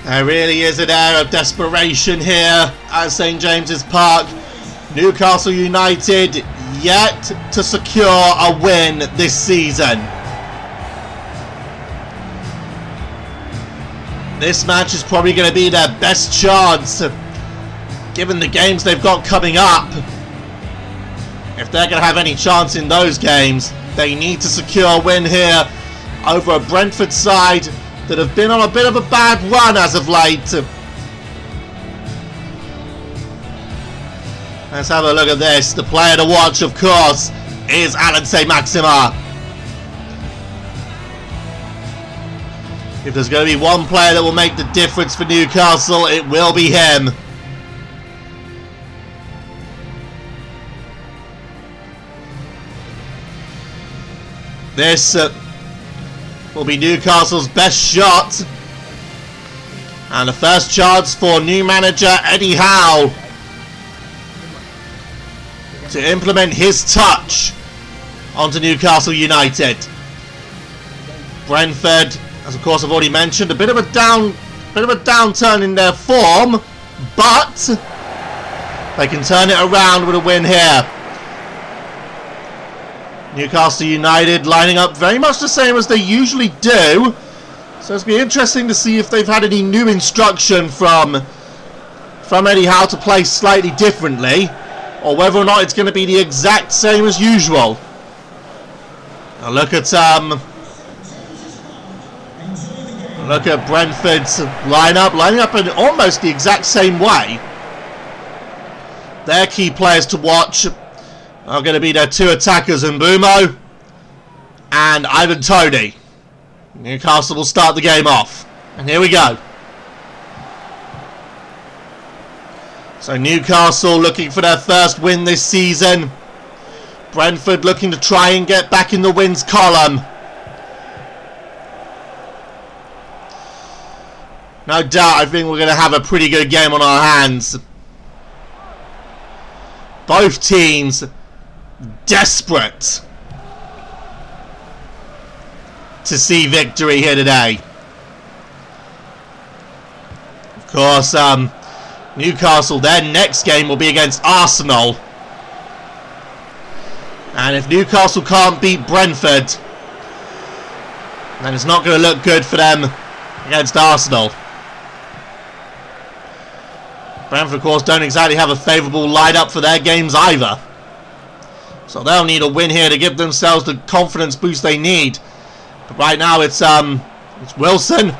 There really is an air of desperation here at St James's Park. Newcastle United yet to secure a win this season. This match is probably going to be their best chance, given the games they've got coming up. If they're going to have any chance in those games, they need to secure a win here over a Brentford side that have been on a bit of a bad run as of late. Let's have a look at this. The player to watch, of course, is Alan Saint-Maximin. If there's going to be one player that will make the difference for Newcastle, it will be him. This will be Newcastle's best shot. And the first chance for new manager Eddie Howe to implement his touch onto Newcastle United. Brentford, as of course I've already mentioned, a bit of a downturn in their form, but they can turn it around with a win here. Newcastle United lining up very much the same as they usually do, so it's going to be interesting to see if they've had any new instruction from Eddie Howe to play slightly differently, or whether or not it's going to be the exact same as usual. Now look at Brentford's lining up in almost the exact same way. Their key players to watch are going to be their two attackers, Mbeumo and Ivan Toney. Newcastle will start the game off. And here we go. So Newcastle looking for their first win this season. Brentford looking to try and get back in the wins column. No doubt, I think we're going to have a pretty good game on our hands. Both teams desperate to see victory here today. Of course, Newcastle, their next game will be against Arsenal. And if Newcastle can't beat Brentford, then it's not going to look good for them against Arsenal. Brentford, of course, don't exactly have a favourable lineup for their games either. So they'll need a win here to give themselves the confidence boost they need. But right now it's Wilson.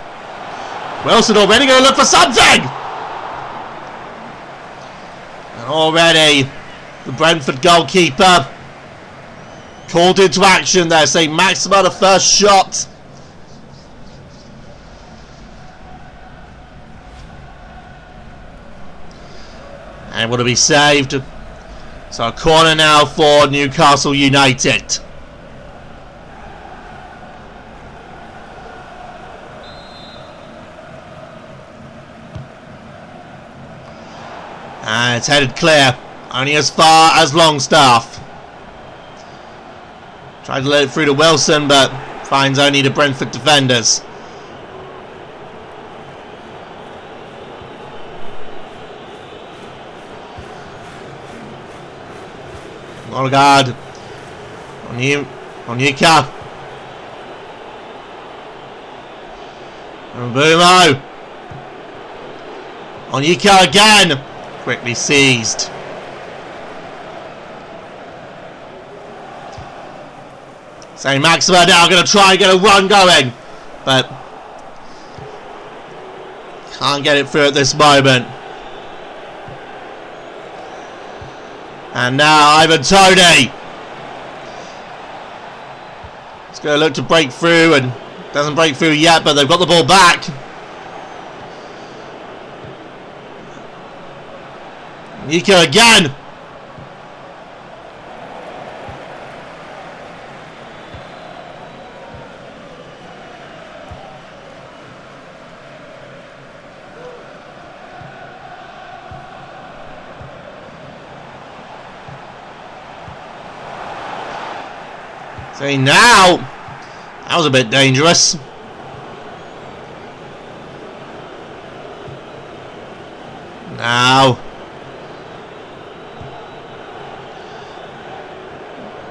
Wilson already going to look for something! And already the Brentford goalkeeper called into action there, saying Maximin the first shot. And will be saved. So a corner now for Newcastle United. And it's headed clear. Only as far as Longstaff. Tried to let it through to Wilson, but finds only the Brentford defenders. Odegaard. Onyeka. Mbeumo. Onyeka again. Quickly seized. Saint-Maximin now going to try and get a run going, but can't get it through at this moment. And now Ivan Toney. It's going to look to break through, and doesn't break through yet, but they've got the ball back. Nico again. See now, that was a bit dangerous. Now.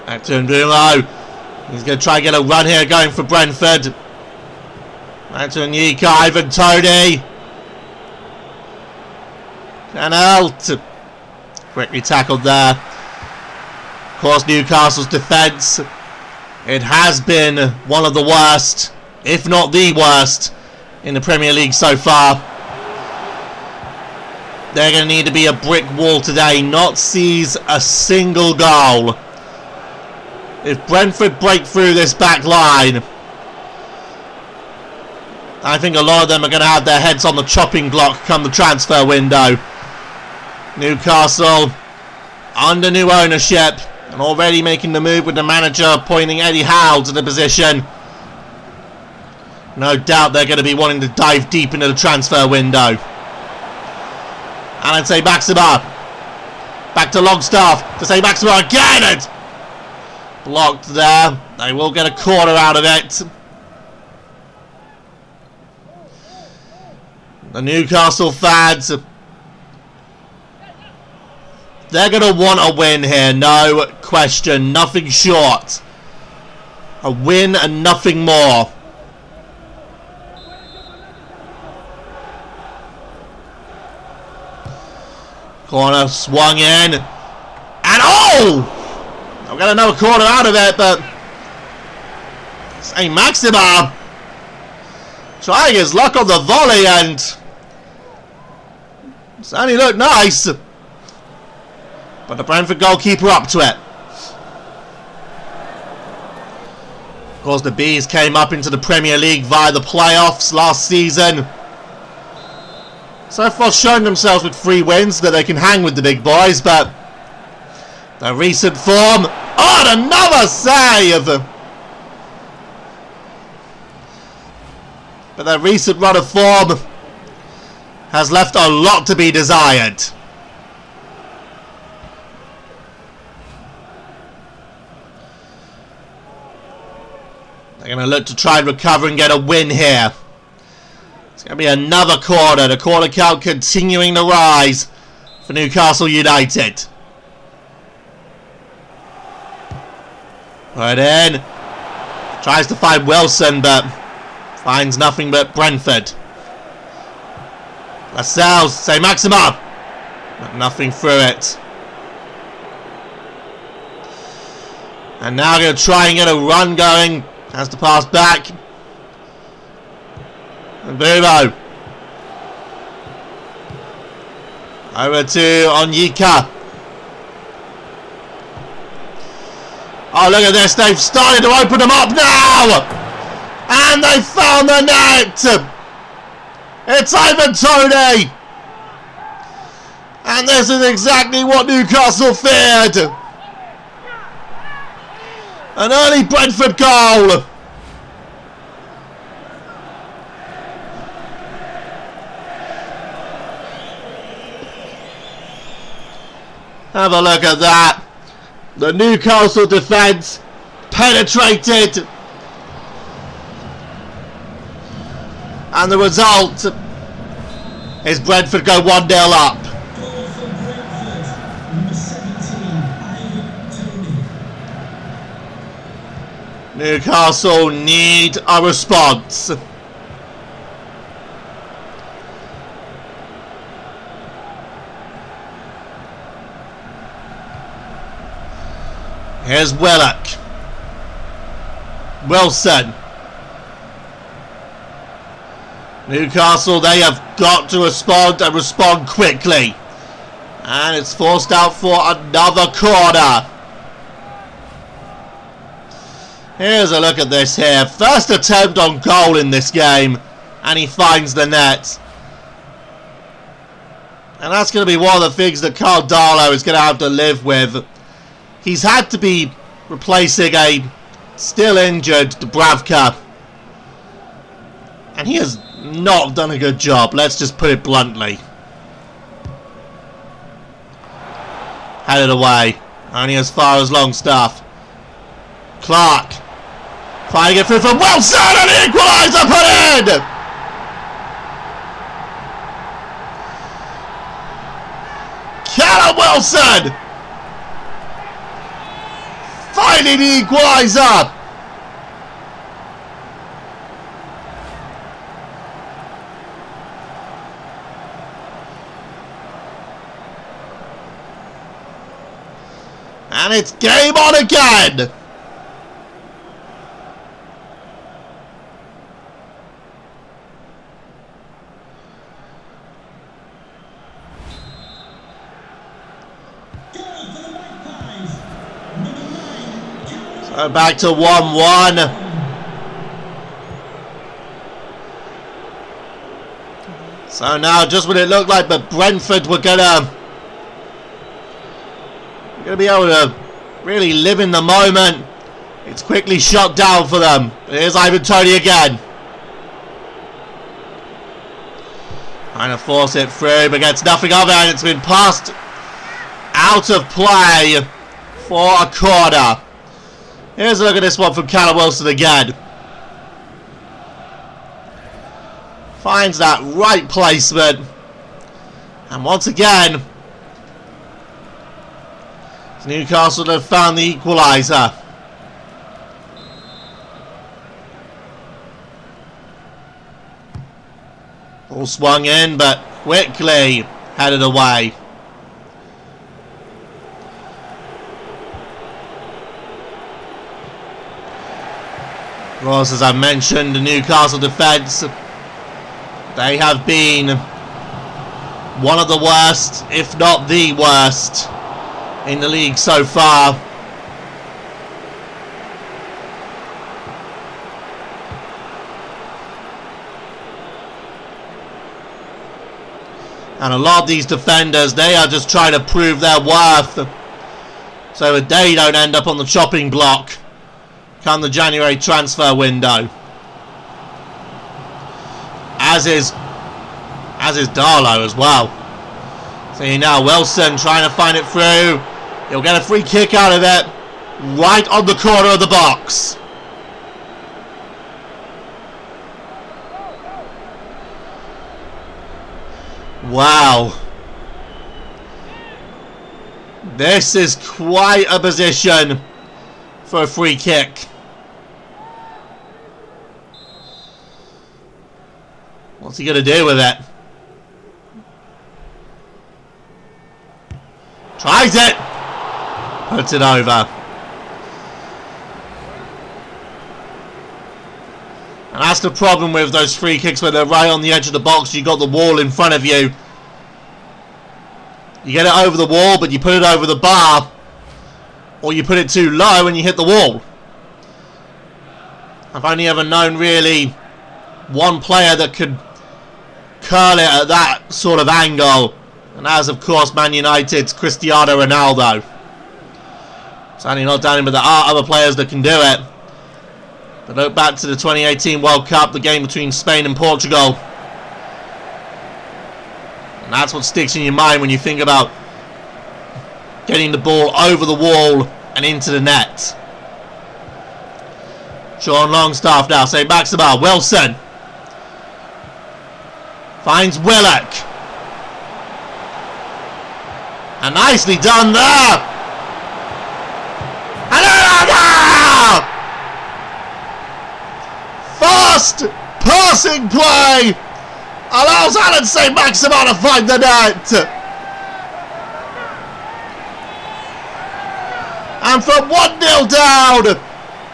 Back to Ndulo. He's going to try and get a run here going for Brentford. Back to Onyeka, Ivan Toney. Canelt. Quickly tackled there. Of course, Newcastle's defence. It has been one of the worst, if not the worst, in the Premier League so far. They're going to need to be a brick wall today, not seize a single goal. If Brentford break through this back line, I think a lot of them are going to have their heads on the chopping block come the transfer window. Newcastle under new ownership and already making the move with the manager appointing Eddie Howe to the position. No doubt they're going to be wanting to dive deep into the transfer window. And I'd say Maxima. Back to Longstaff to say Maxima again. It's blocked there. They will get a corner out of it. The Newcastle fans, they're going to want a win here, no question, nothing short. A win and nothing more. Corner swung in. And oh! I'll get another corner out of it, but St. Maxima trying his luck on the volley and certainly looked nice. But the Brentford goalkeeper up to it. Of course, the Bees came up into the Premier League via the playoffs last season. So far shown themselves with 3 wins that they can hang with the big boys, but the recent form... Oh, and another save! But their recent run of form has left a lot to be desired. They're going to look to try and recover and get a win here. It's going to be another corner. The corner count continuing to rise for Newcastle United. Right in. Tries to find Wilson, but finds nothing but Brentford. Lascelles, say Maxima. But nothing through it. And now going to try and get a run going. Has to pass back. And Bumo. Over to Onyeka. Oh, look at this. They've started to open them up now. And they found the net. It's Ivan Toney. And this is exactly what Newcastle feared. An early Brentford goal. Have a look at that. The Newcastle defence penetrated. And the result is Brentford go 1-0 up. Newcastle need a response. Here's Willock. Wilson. Newcastle, they have got to respond and respond quickly. And it's forced out for another corner. Here's a look at this here. First attempt on goal in this game. And he finds the net. And that's going to be one of the things that Carl Darlow is going to have to live with. He's had to be replacing a still injured Dubravka. And he has not done a good job. Let's just put it bluntly. Had it away. Only as far as Longstaff. Clark. Trying to get through from Wilson and the equaliser put in! Wilson! Finding the equaliser! And it's game on again! So back to 1-1. So now just when it looked like the Brentford were gonna be able to really live in the moment, it's quickly shut down for them. Here's Ivan Toney again. Trying to force it through, but gets nothing of it, and it's been passed out of play for a corner. Here's a look at this one from Callum Wilson again. Finds that right placement. And once again, Newcastle have found the equaliser. All swung in, but quickly headed away. Of course, as I mentioned, the Newcastle defence, they have been one of the worst, if not the worst, in the league so far. And a lot of these defenders, they are just trying to prove their worth so that they don't end up on the chopping block come the January transfer window. As is Darlow as well. See now Wilson trying to find it through. He'll get a free kick out of it. Right on the corner of the box. Wow. This is quite a position for a free kick. What's he going to do with it? Tries it. Puts it over. And that's the problem with those free kicks when they're right on the edge of the box. You've got the wall in front of you. You get it over the wall, but you put it over the bar. Or you put it too low and you hit the wall. I've only ever known really one player that could curl it at that sort of angle. And that is, of course, Man United's Cristiano Ronaldo. Certainly not doubting, but there are other players that can do it. But look back to the 2018 World Cup, the game between Spain and Portugal. And that's what sticks in your mind when you think about getting the ball over the wall and into the net. Sean Longstaff now saying Maxima. Wilson finds Willock. And nicely done there. And fast passing play allows Alan St. Maxima to find the net. And from 1-0 down,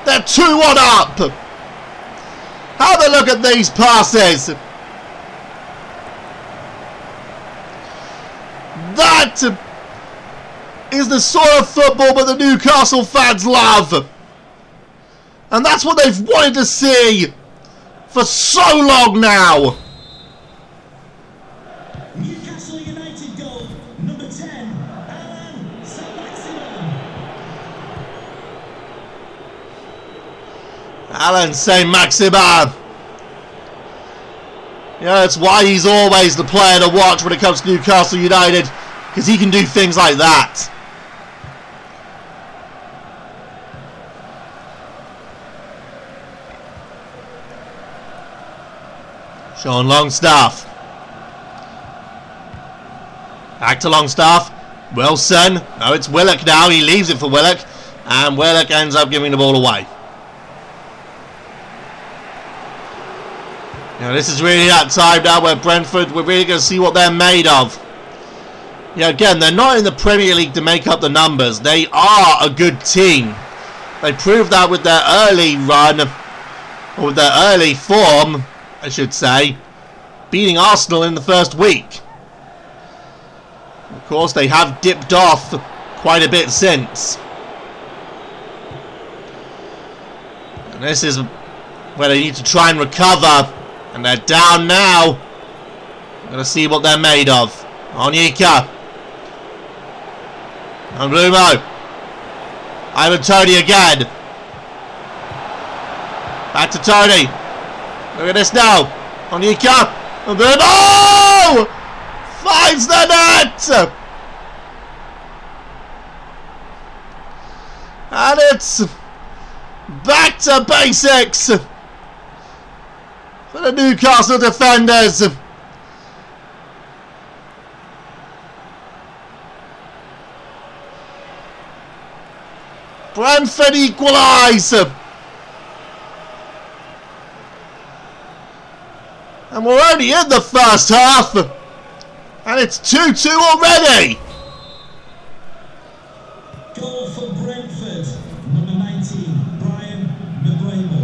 they're 2-1 up. Have a look at these passes. That is the sort of football that the Newcastle fans love. And that's what they've wanted to see for so long now. Newcastle United goal, number 10, Alan St-Maximin. Alan St-Maximin. Yeah, that's why he's always the player to watch when it comes to Newcastle United, because he can do things like that. Sean Longstaff. Back to Longstaff. Wilson. No, it's Willock now. He leaves it for Willock. And Willock ends up giving the ball away. You know, this is really that time now where Brentford, we're really going to see what they're made of. Yeah, again, they're not in the Premier League to make up the numbers. They are a good team. They proved that with their early run, or with their early form, I should say, beating Arsenal in the first week. Of course, they have dipped off quite a bit since. And this is where they need to try and recover. And they're down now. We're going to see what they're made of. Onyeka. And Blumo. Ivan Toney again. Back to Toney. Look at this now. Onyeka. And Blumo! Finds the net! And it's back to basics for the Newcastle defenders. Brentford equalise. And we're only in the first half. And it's 2-2 already. Goal for Brentford, number 19, Brian McBraymo.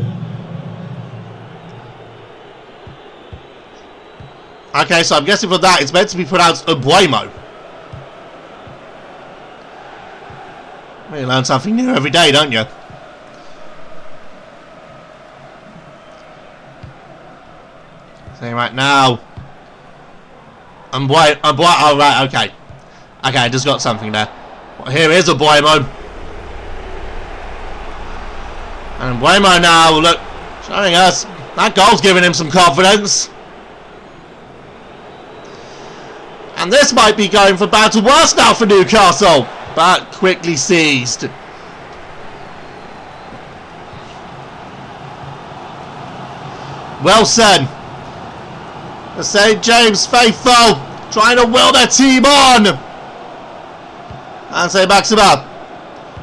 Okay, so I'm guessing for that it's meant to be pronounced Ubuemo. You learn something new every day, don't you? Saying right now. Oh, right, okay. Okay, I just got something there. Well, here is Ubuemo. And Ubuemo now, look, showing us that goal's giving him some confidence. And this might be going from bad to worse now for Newcastle. But quickly seized. Wilson. The St. James faithful. Trying to will their team on. And St. Maxima.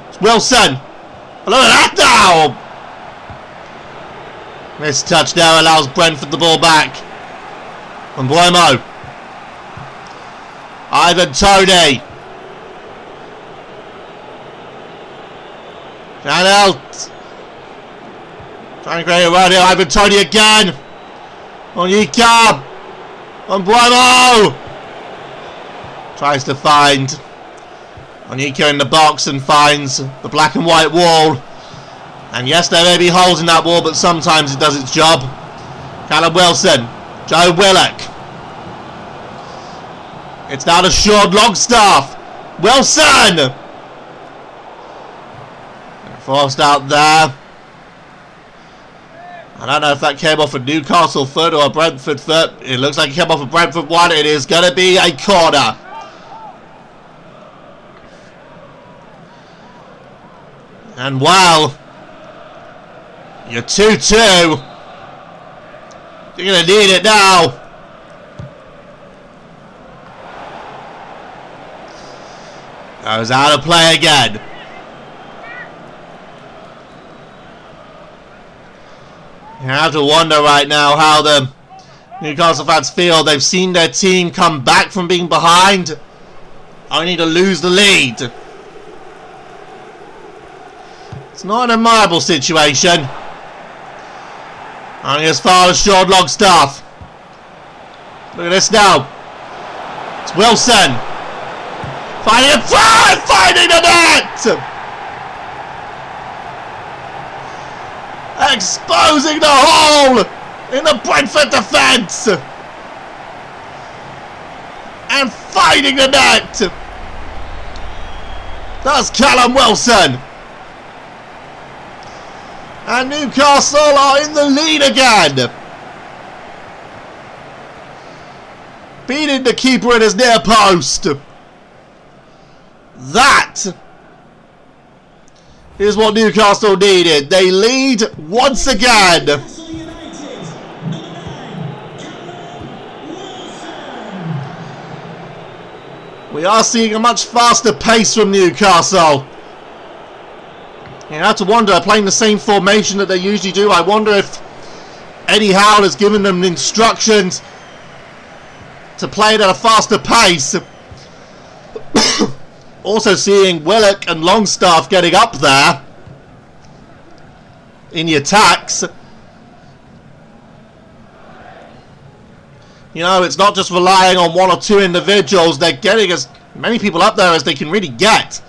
It's Wilson. Look at that now. This touch now allows Brentford the ball back. And Buemo. Ivan Toney. And out. Trying to create a run here. Ivan Toney again. Onyeka. And Buemo. Tries to find Onyeka in the box and finds the black and white wall. And yes, there may be holes in that wall, but sometimes it does its job. Callum Wilson. Joe Willock. It's now to Sean Longstaff. Wilson. Forced out there. I don't know if that came off a Newcastle foot or a Brentford foot. It looks like it came off a Brentford one. It is going to be a corner. And wow, you're 2-2. You're going to need it now. Goes out of play again. You have to wonder right now how the Newcastle fans feel. They've seen their team come back from being behind, only to lose the lead. It's not an admirable situation. Only as far as Sean Longstaff. Look at this now. It's Wilson. Finding the net! Exposing the hole in the Brentford defence. And finding the net. That's Callum Wilson. And Newcastle are in the lead again. Beating the keeper at his near post. That is what Newcastle needed. They lead once again. Newcastle United, number 9, Callum Wilson. We are seeing a much faster pace from Newcastle. You have to wonder, playing the same formation that they usually do, I wonder if Eddie Howe has given them instructions to play it at a faster pace. Also seeing Willock and Longstaff getting up there in the attacks. You know, it's not just relying on one or two individuals. They're getting as many people up there as they can really get.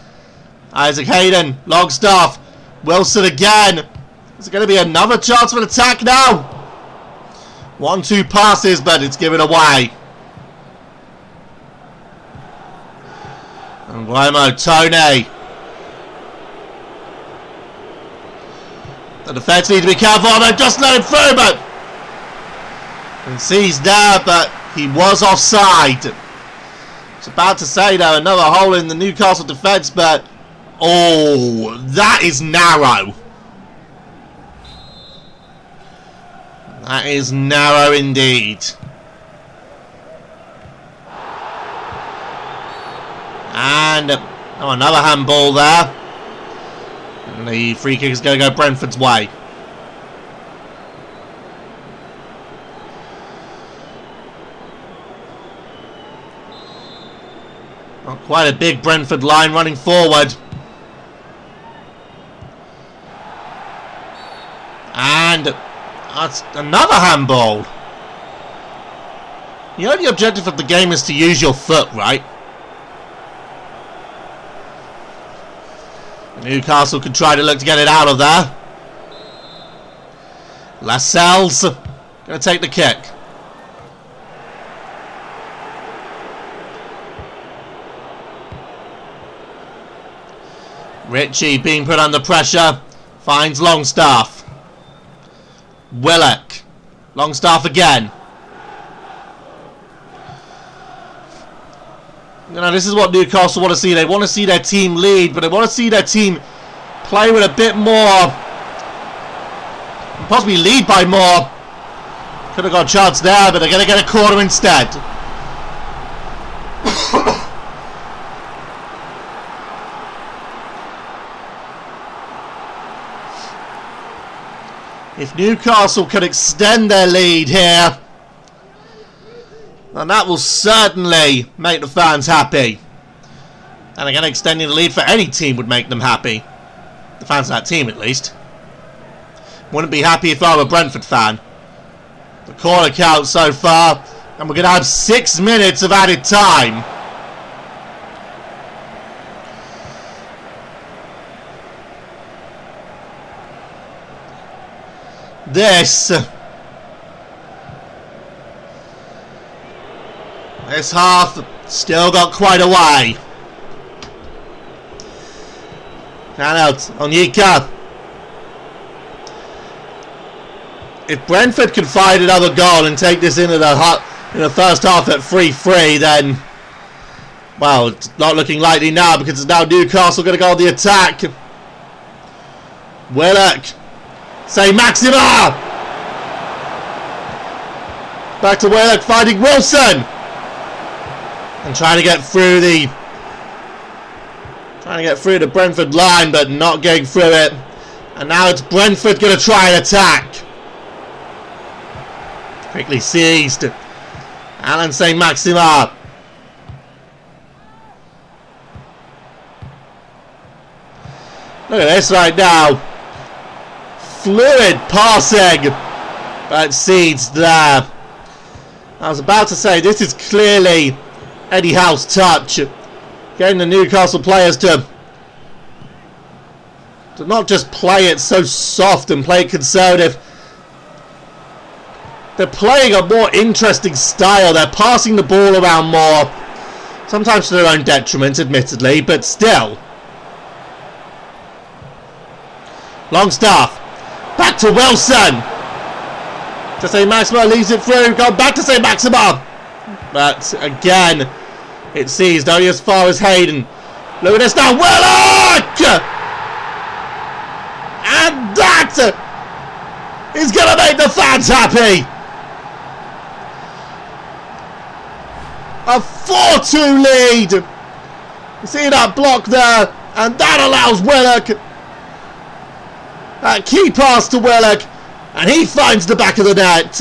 Isaac Hayden, Longstaff, Wilson again. Is it going to be another chance for an attack now? 1-2 passes, but it's given away. And Guillermo, Tony. The defence needs to be careful. They've just let him through, but and sees there, but he was offside. I was about to say though, another hole in the Newcastle defence, but oh, that is narrow. That is narrow indeed. And oh, another handball there. And the free kick is going to go Brentford's way. Not quite a big Brentford line running forward. And that's another handball. The only objective of the game is to use your foot, right? Newcastle could try to look to get it out of there. Lascelles going to take the kick. Ritchie being put under pressure. Finds Longstaff. Willock. Longstaff again. You know, this is what Newcastle want to see. They want to see their team lead, but they want to see their team play with a bit more, possibly lead by more. Could have got a chance there, but they're going to get a corner instead. If Newcastle can extend their lead here, and that will certainly make the fans happy. And again, extending the lead for any team would make them happy. The fans of that team, at least. Wouldn't be happy if I were a Brentford fan. The corner count so far, and we're going to have 6 minutes of added time. This half still got quite a way. And out Onyeka. If Brentford can find another goal and take this into the first half at 3-3, then well, it's not looking likely now because it's now Newcastle going to go on the attack. Willock. Say Maxima! Back to Willock, finding Wilson! And trying to get through the Brentford line, but not getting through it. And now it's Brentford going to try and attack. Quickly seized. Alan St. Maxima. Look at this right now. Fluid passing. But Seeds there. I was about to say, this is clearly Eddie Howe's touch. Getting the Newcastle players to not just play it so soft and play it conservative. They're playing a more interesting style. They're passing the ball around more. Sometimes to their own detriment, admittedly, but still. Longstaff. Back to Wilson. To St. Maxima leaves it through. Gone back to St. Maxima. But again, it seized only as far as Hayden. Look at this now. Willock! And that is going to make the fans happy. A 4-2 lead You see that block there? And that allows Willock. That key pass to Willock. And he finds the back of the net.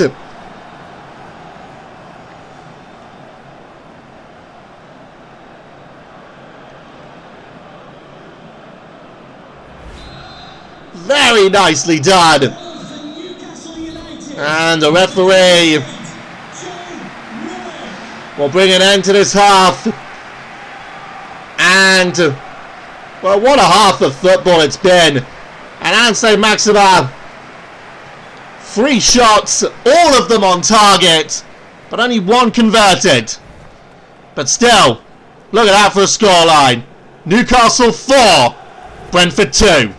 Very nicely done. Newcastle United. And the referee will bring an end to this half. And, well, what a half of football it's been. And Anse Maxima, 3 shots, all of them on target, but only 1 converted. But still, look at that for a scoreline. Newcastle 4, Brentford 2.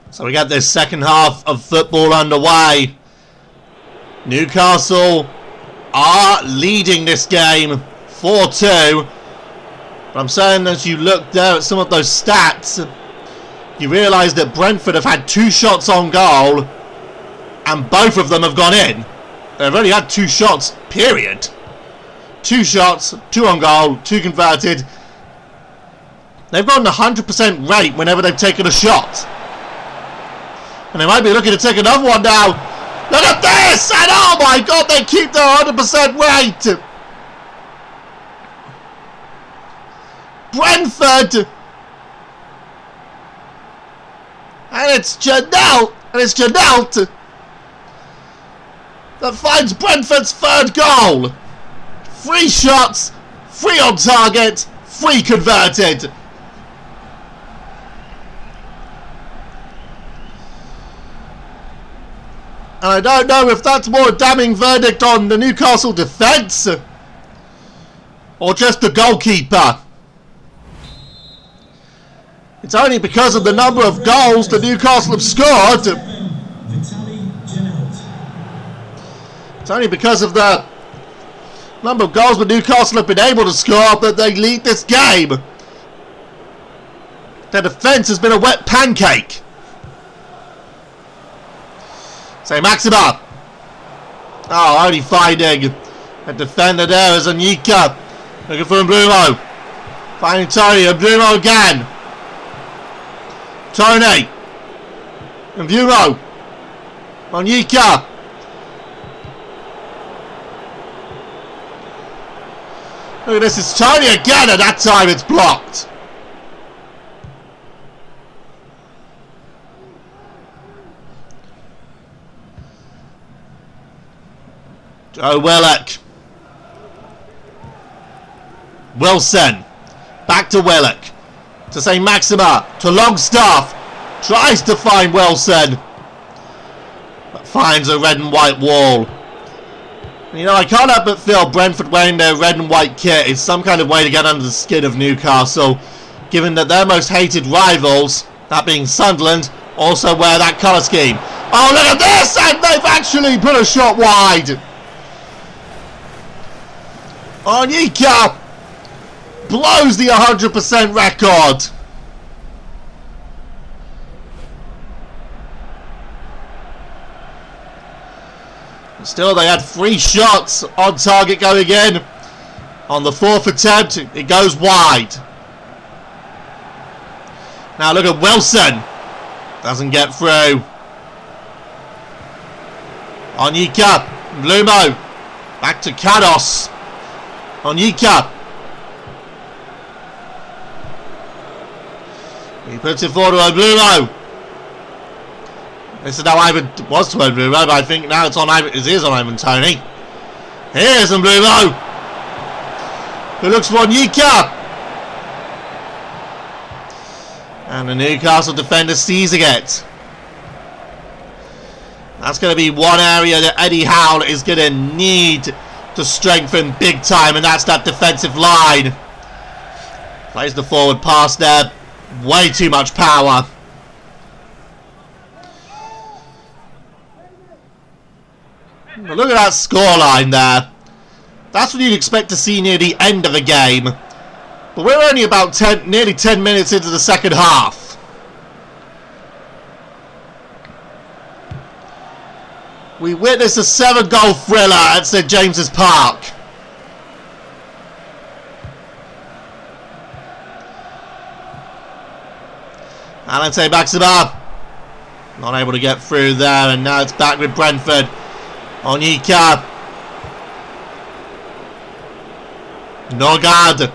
So we got this second half of football underway. Newcastle are leading this game 4-2. But I'm saying as you look there at some of those stats, you realise that Brentford have had 2 shots on goal and both of them have gone in. They've only had 2 shots, period. 2 shots, 2 on goal, 2 converted. They've got an 100% rate whenever they've taken a shot. And they might be looking to take another one now. Look at this! And oh my god, they keep their 100% rate! Brentford! And it's Janelt! And it's Janelt that finds Brentford's 3rd goal! 3 shots, 3 on target, 3 converted. And I don't know if that's more a damning verdict on the Newcastle defence or just the goalkeeper. It's only because of the number of goals that Newcastle have scored. It's only because of the number of goals that Newcastle have been able to score that they lead this game. Their defence has been a wet pancake. Say Maxima. Oh, only finding a defender there as Anika. Looking for Mbrumo. Finding Tony and Bruno again. Tony. And Bruno. Onyeka. Look at this, it's Tony again, and that time it's blocked. Joe Willock. Wilson. Back to Willock. To St. Maxima. To Longstaff. Tries to find Wilson. But finds a red and white wall. You know, I can't help but feel Brentford wearing their red and white kit is some kind of way to get under the skin of Newcastle, given that their most hated rivals, that being Sunderland, also wear that colour scheme. Oh, look at this! And they've actually put a shot wide! Onyeka blows the 100% record. Still, they had 3 shots on target going in. On the 4th attempt, it goes wide. Now look at Wilson. Doesn't get through. Onyeka. Blumo. Back to Kados. Onyeka. He puts it forward to Blumo. This is how Ivan was to Blumo, but I think now it's on Ivan. It is on Ivan Toney. Here's Blumo. Who looks for Onyeka. And the Newcastle defender seizing it. That's going to be one area that Eddie Howe is going to need to strengthen big time, and that's that defensive line. Plays the forward pass there. Way too much power. Look at that scoreline there. That's what you'd expect to see near the end of a game. But we're only about nearly 10 minutes into the second half. We witnessed a 7-goal thriller at St James's Park. Alante Maxima. Not able to get through there, and now it's back with Brentford. Onyeka. Nogard.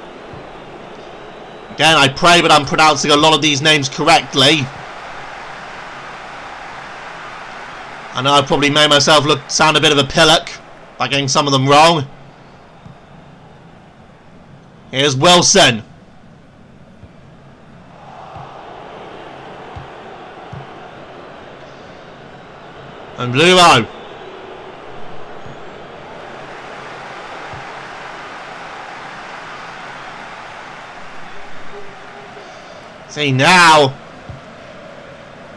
Again, I pray, but I'm pronouncing a lot of these names correctly. I know I probably made myself sound a bit of a pillock by getting some of them wrong. Here's Wilson. And Blumo. See now.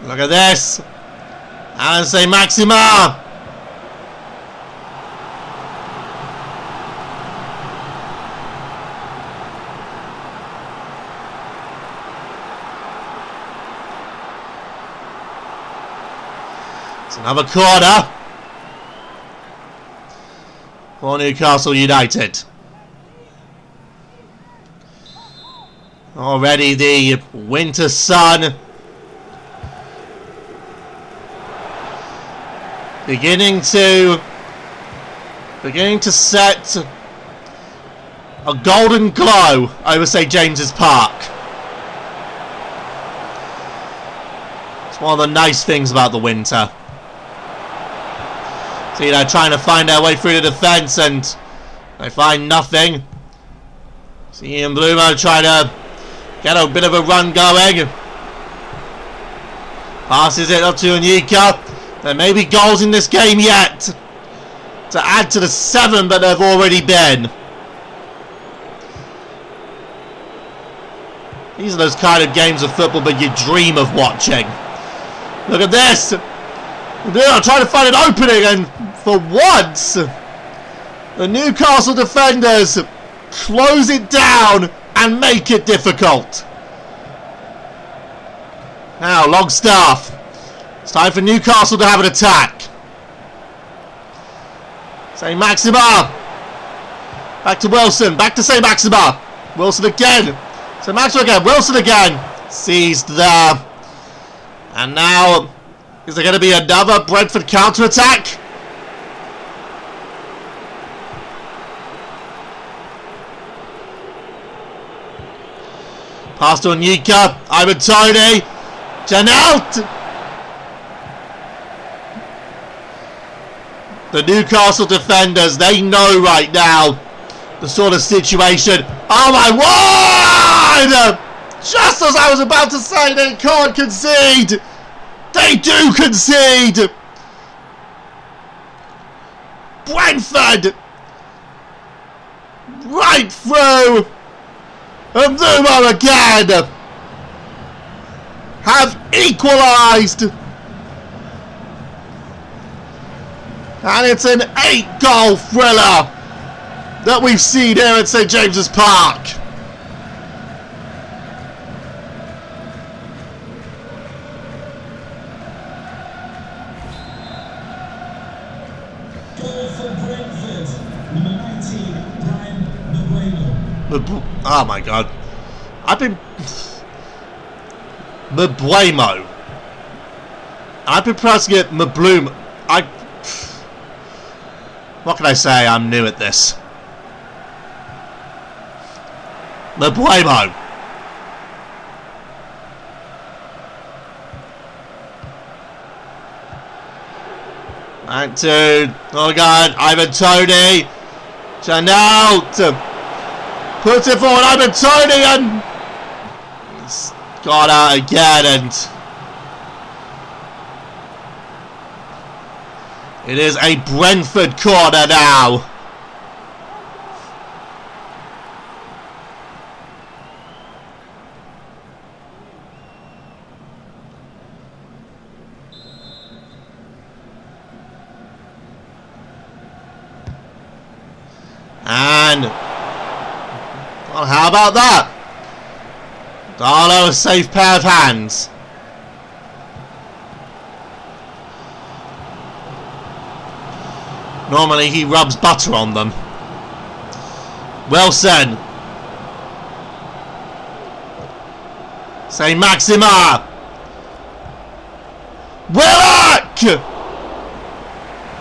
Look at this. And say Maxima. It's another corner for Newcastle United. Already the winter sun beginning to set a golden glow over St James's Park. It's one of the nice things about the winter. See, they're trying to find their way through the defence and they find nothing. See Ian Blumo trying to get a bit of a run going. Passes it up to Onyeka. There may be goals in this game yet to add to the 7 that there have already been. These are those kind of games of football that you dream of watching. Look at this. They're trying to find an opening, and for once the Newcastle defenders close it down and make it difficult. Now Longstaff. It's time for Newcastle to have an attack. St Maxima. Back to Wilson. Back to St Maxima. Wilson again. So Maxwell again, Wilson again, seized there. And now, is there going to be another Brentford counter-attack? Pass to Onyeka, Ivan Toney, Janelt. The Newcastle defenders, they know right now the sort of situation. Oh my word! Just as I was about to say, they can't concede. They do concede. Brentford right through. And Zuma again have equalised. And it's an 8-goal thriller that we've seen here at St James's Park. Goal for Brentford. Number 19, Brian Maguire. Oh my god. I've been... Mbuemo. I've been pronouncing it Mbloom. What can I say? I'm new at this. Mbuemo. Back to... Oh god, Ivan Toney. Janelt. Puts it forward, Ivan Toney, and... It's got out again, and... It is a Brentford corner now. And... Well, how about that? Darlow, a safe pair of hands. Normally he rubs butter on them. Wilson. Say Maxima. Willock!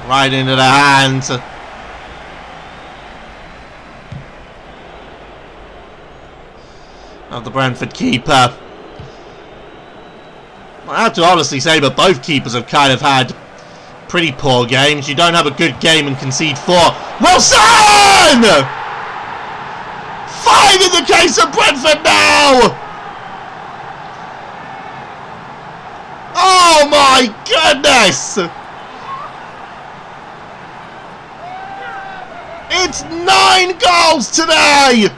Right into the hands of the Brentford keeper. I have to honestly say that both keepers have kind of had pretty poor games. You don't have a good game and concede 4. Wilson! 5 in the case of Brentford now! Oh my goodness! It's 9 goals today!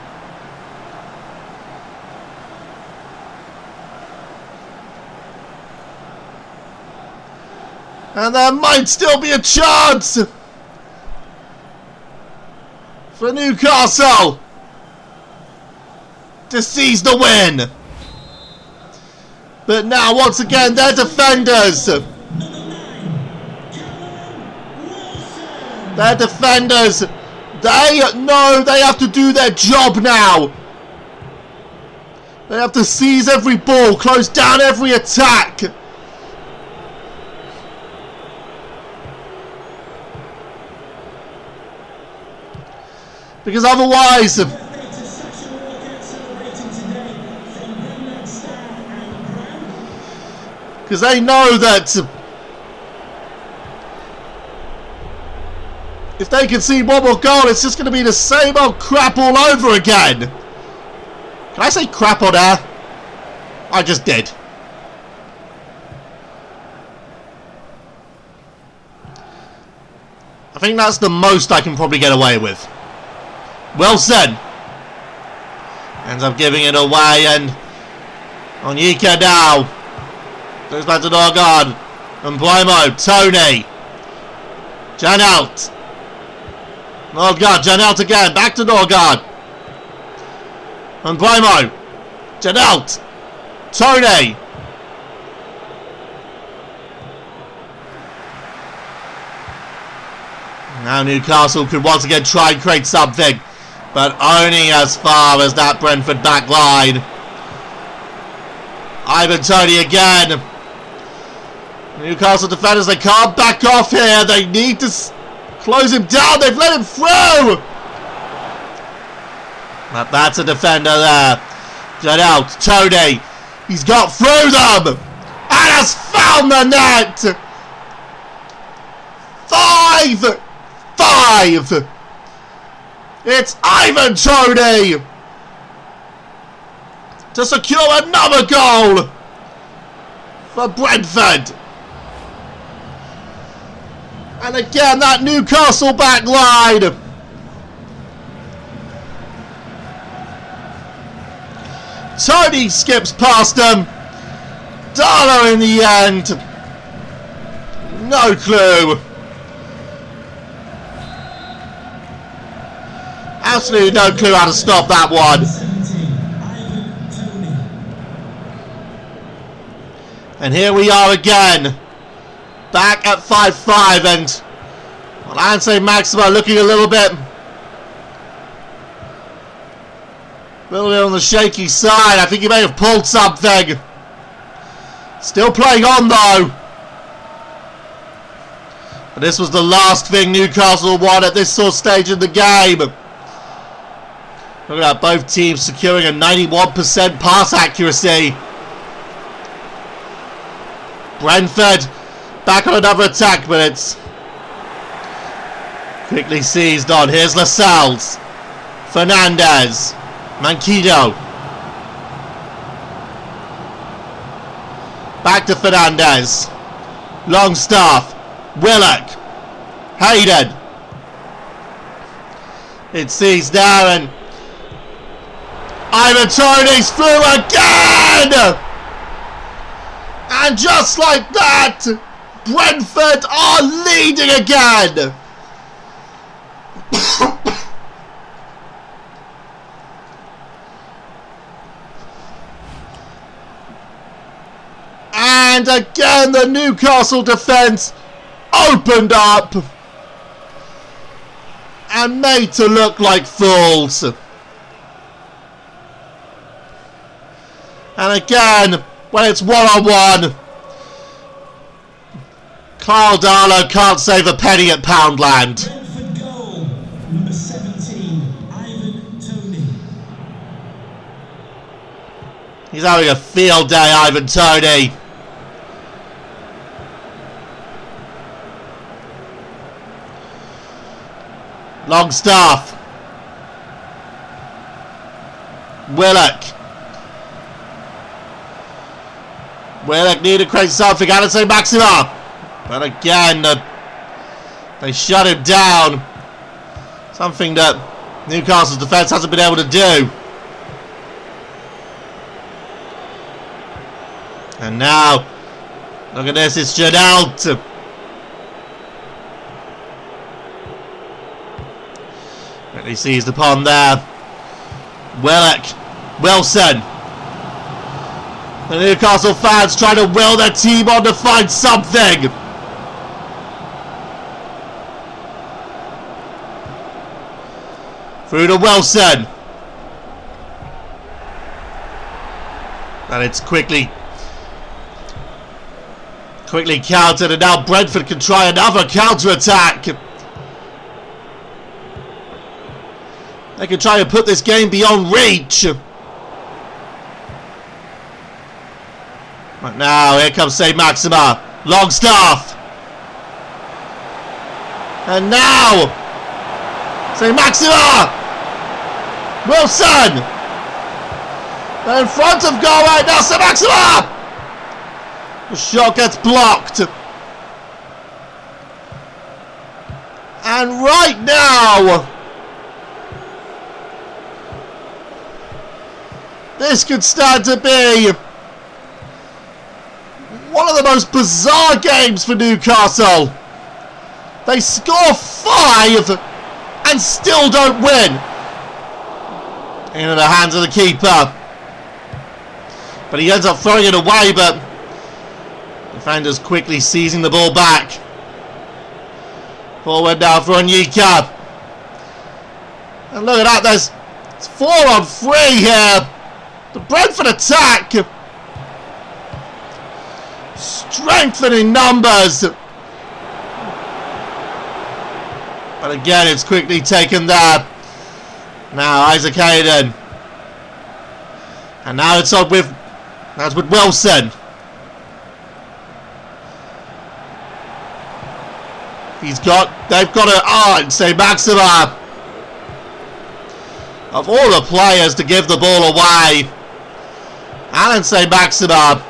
And there might still be a chance for Newcastle to seize the win. But now, once again, their defenders. Their defenders, they know they have to do their job now. They have to seize every ball, close down every attack. Because otherwise, because they know that if they concede one more goal, it's just going to be the same old crap all over again. Can I say crap on air? I just did. I think that's the most I can probably get away with. Wilson ends up giving it away, and Onyeka now goes back to Norgard, and Mbloemo, Toney, Janelt, Norgard, Janelt again, back to Norgard, and Mbloemo, Janelt, Toney. Now Newcastle could once again try and create something, but only as far as that Brentford back line. Ivan Toney again. Newcastle defenders, they can't back off here. They need to close him down. They've let him through. But that's a defender there. Get out. Toney. He's got through them. And has found the net. 5-5. It's Ivan Toney to secure another goal for Brentford. And again, that Newcastle back line. Toney skips past them. Darlow in the end. No clue. Absolutely no clue how to stop that one. And here we are again. Back at 5-5, and well, Anse Maxima looking a little bit on the shaky side. I think he may have pulled something. Still playing on though. But this was the last thing Newcastle won at this sort of stage in the game. Look at that, both teams securing a 91% pass accuracy. Brentford back on another attack, but it's quickly seized on. Here's Lascelles. Fernandez. Manquillo. Back to Fernandez. Longstaff. Willock. Hayden. It's seized now, and Ivan Toney's through again! And just like that, Brentford are leading again. And again, the Newcastle defence opened up and made to look like fools. And again, when it's one-on-one, Kyle Darlow can't save a penny at Poundland. Brentford goal, number 17, Ivan Toney. He's having a field day, Ivan Toney. Longstaff. Willock. Willock need to create something. Anse Maxima. But again, they shut him down. Something that Newcastle's defence hasn't been able to do. And now, look at this. It's Janelt. Really seized upon there. Willock. Wilson. The Newcastle fans trying to will their team on to find something. Through to Wilson. And it's quickly countered, and now Brentford can try another counter-attack. They can try and put this game beyond reach. But now, here comes St. Maxima. Longstaff. And now, St. Maxima. Wilson. They're in front of goal right now. St. Maxima. The shot gets blocked. And right now, this could stand to be one of the most bizarre games for Newcastle. They score 5 and still don't win. Into the hands of the keeper. But he ends up throwing it away, but defenders quickly seizing the ball back. Forward now for Onyeka. And look at that, it's 4-on-3 here. The Brentford attack Strengthening numbers. But again, it's quickly taken there. Now Isaac Hayden. And now it's up with Wilson. They've got to say Maxima. Of all the players to give the ball away, Alan St. Maxima.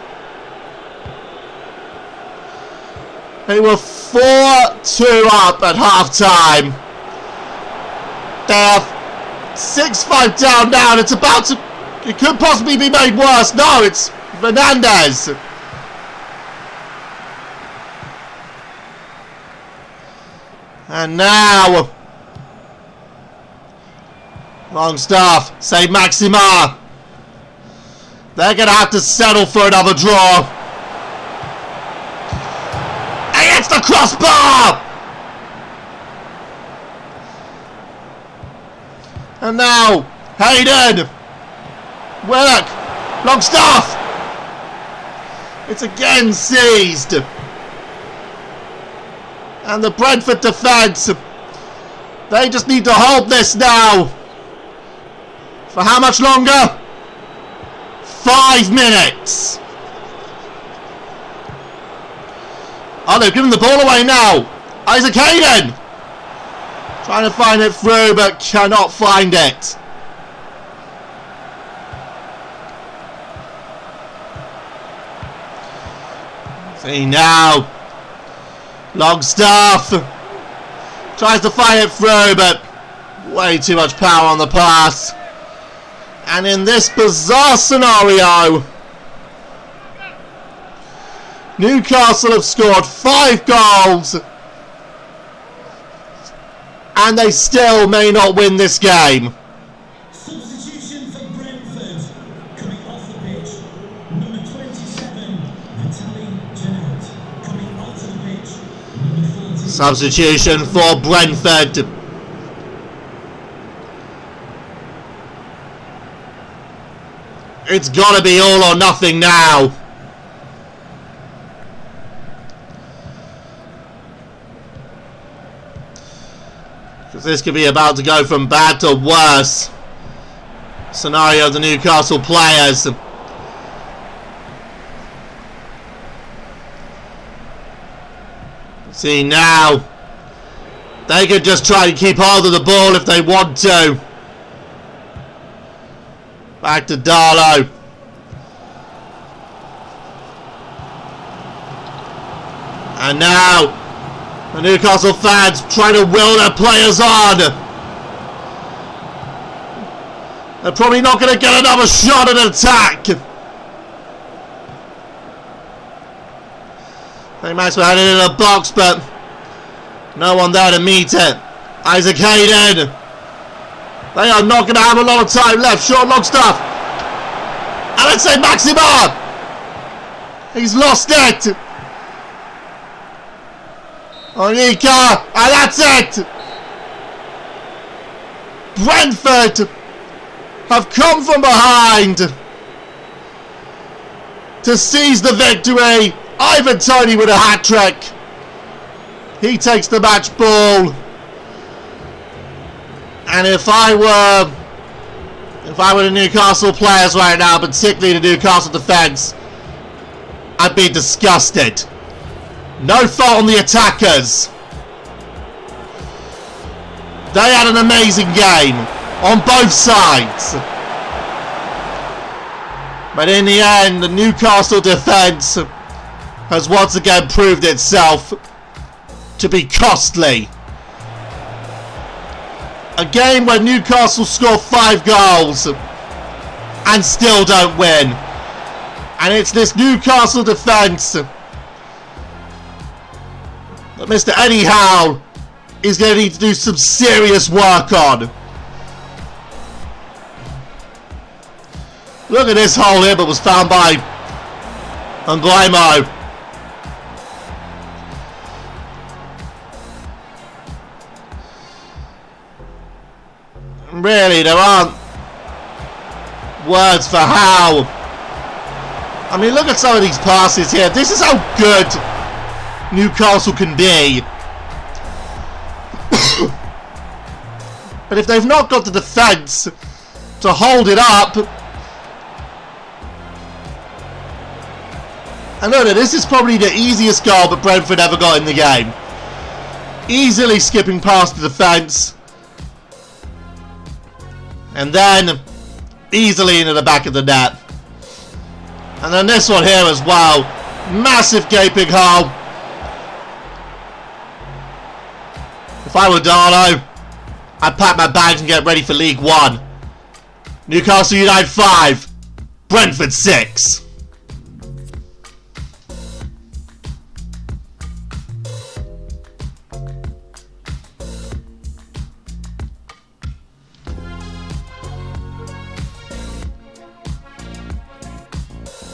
They were 4-2 up at half-time. They're 6-5 down now, and it could possibly be made worse. No, it's Fernandez. And now, Longstaff, St. Maxima. They're going to have to settle for another draw. Against the crossbar! And now, Hayden. Willock. Longstaff. It's again seized. And the Brentford defence, they just need to hold this now. For how much longer? 5 minutes. Oh, they've given the ball away now. Isaac Hayden. Trying to find it through, but cannot find it. See now. Longstaff. Tries to find it through, but way too much power on the pass. And in this bizarre scenario, Newcastle have scored 5 goals and they still may not win this game. Substitution for Brentford. Coming off the pitch, number 27, Vitaly Janelt. Coming onto the pitch, number 40. Substitution for Brentford. It's got to be all or nothing now. Because this could be about to go from bad to worse. Scenario of the Newcastle players. See now. They could just try to keep hold of the ball if they want to. Back to Darlow. And now the Newcastle fans trying to will their players on. They're probably not going to get another shot at an attack. They might have had it in a box, but no one there to meet it. Isaac Hayden. They are not going to have a lot of time left. Short Longstaff. And let's say Maxima. He's lost it. Onyeka. And that's it. Brentford have come from behind to seize the victory. Ivan Toney with a hat-trick. He takes the match ball. And if I were the Newcastle players right now, particularly the Newcastle defence, I'd be disgusted. No fault on the attackers. They had an amazing game on both sides. But in the end, the Newcastle defence has once again proved itself to be costly. A game where Newcastle score 5 goals and still don't win. And it's this Newcastle defence that Mr. Eddie Howe is going to need to do some serious work on. Look at this hole here, but was found by Mblemo. Really, there aren't words for how I mean, look at some of these passes here. This is how good Newcastle can be. But if they've not got the defence to hold it up... I know that this is probably the easiest goal that Brentford ever got in the game. Easily skipping past the defence. And then easily into the back of the net. And then this one here as well. Massive gaping hole. If I were Darlow, I'd pack my bags and get ready for League One. Newcastle United 5, Brentford 6.